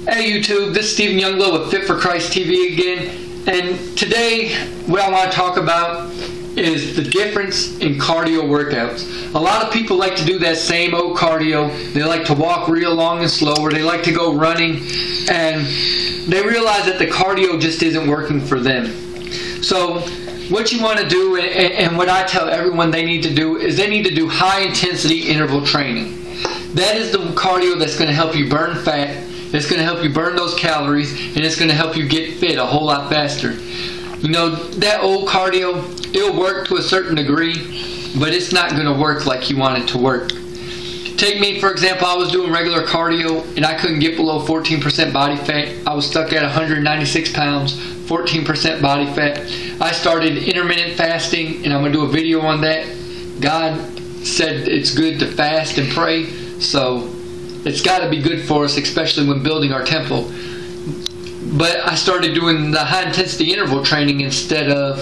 Hey YouTube, this is Stephen Youngblood with Fit for Christ TV again, and today what I want to talk about is the difference in cardio workouts. A lot of people like to do that same old cardio. They like to walk real long and slow, or they like to go running, and they realize that the cardio just isn't working for them. So what you want to do, and what I tell everyone they need to do, is they need to do high intensity interval training. That is the cardio that's going to help you burn fat. It's going to help you burn those calories, and it's going to help you get fit a whole lot faster. You know, that old cardio, it'll work to a certain degree, but it's not going to work like you want it to work. Take me, for example. I was doing regular cardio, and I couldn't get below 14% body fat. I was stuck at 196 pounds, 14% body fat. I started intermittent fasting, and I'm going to do a video on that. God said it's good to fast and pray, so it's got to be good for us, especially when building our temple. But I started doing the high intensity interval training instead of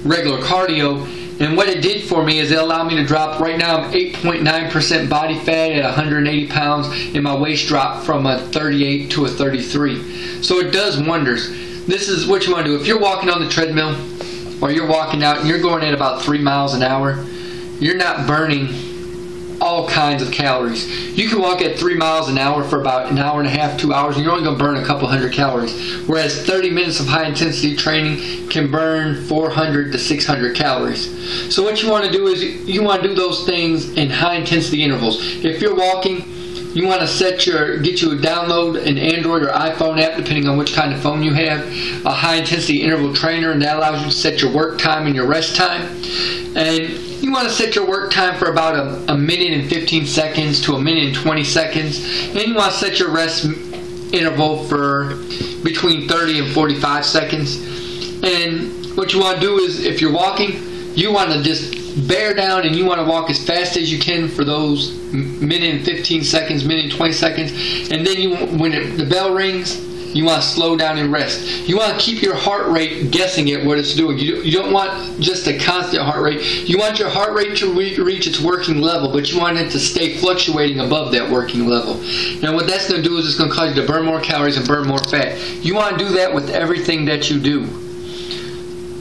regular cardio, and what it did for me is it allowed me to drop. Right now I'm 8.9% body fat at 180 pounds, and my waist dropped from a 38 to a 33. So it does wonders. This is what you want to do. If you're walking on the treadmill, or you're walking out and you're going at about 3 miles an hour, you're not burning all kinds of calories. You can walk at 3 miles an hour for about an hour and a half, 2 hours, and you're only going to burn a couple hundred calories. Whereas 30 minutes of high intensity training can burn 400 to 600 calories. So what you want to do is you want to do those things in high intensity intervals. If you're walking, you want to get you a download an Android or iPhone app, depending on which kind of phone you have, a high intensity interval trainer, and that allows you to set your work time and your rest time. And you want to set your work time for about a minute and 15 seconds to a minute and 20 seconds. And you want to set your rest interval for between 30 and 45 seconds. And what you want to do is, if you're walking, you want to just bear down and you want to walk as fast as you can for those minute and 15 seconds, minute and 20 seconds. And then when the bell rings, you want to slow down and rest. You want to keep your heart rate guessing at what it's doing. You don't want just a constant heart rate. You want your heart rate to reach its working level, but you want it to stay fluctuating above that working level. Now what that's going to do is it's going to cause you to burn more calories and burn more fat. You want to do that with everything that you do.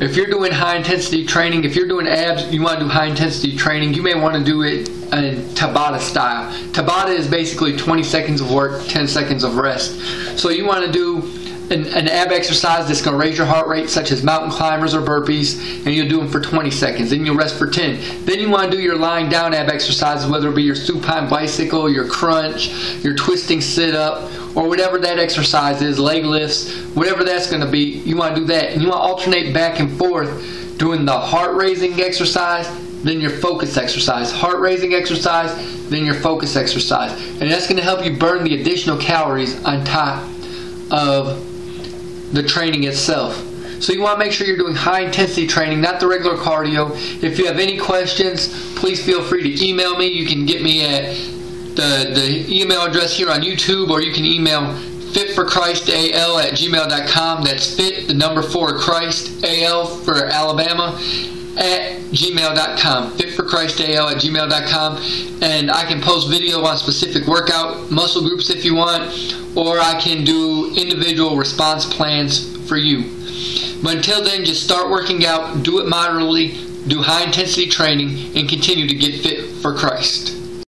If you're doing high intensity training, if you're doing abs, you want to do high intensity training, you may want to do it in Tabata style. Tabata is basically 20 seconds of work, 10 seconds of rest. So you want to do an ab exercise that's going to raise your heart rate, such as mountain climbers or burpees, and you'll do them for 20 seconds. Then you'll rest for 10. Then you want to do your lying down ab exercises, whether it be your supine bicycle, your crunch, your twisting sit-up, or whatever that exercise is, leg lifts, whatever that's going to be. You want to do that, and you want to alternate back and forth doing the heart-raising exercise, then your focus exercise. Heart-raising exercise, then your focus exercise. And that's going to help you burn the additional calories on top of the training itself. So you want to make sure you're doing high intensity training, not the regular cardio. If you have any questions, please feel free to email me. You can get me at the email address here on YouTube, or you can email fitforchristal@gmail.com. That's fit, the number 4, Christ, AL for Alabama, at gmail.com. fitforchristal@gmail.com. And I can post video on specific workout muscle groups if you want, or I can do individual response plans for you. But until then, just start working out, do it moderately, do high intensity training, and continue to get fit for Christ.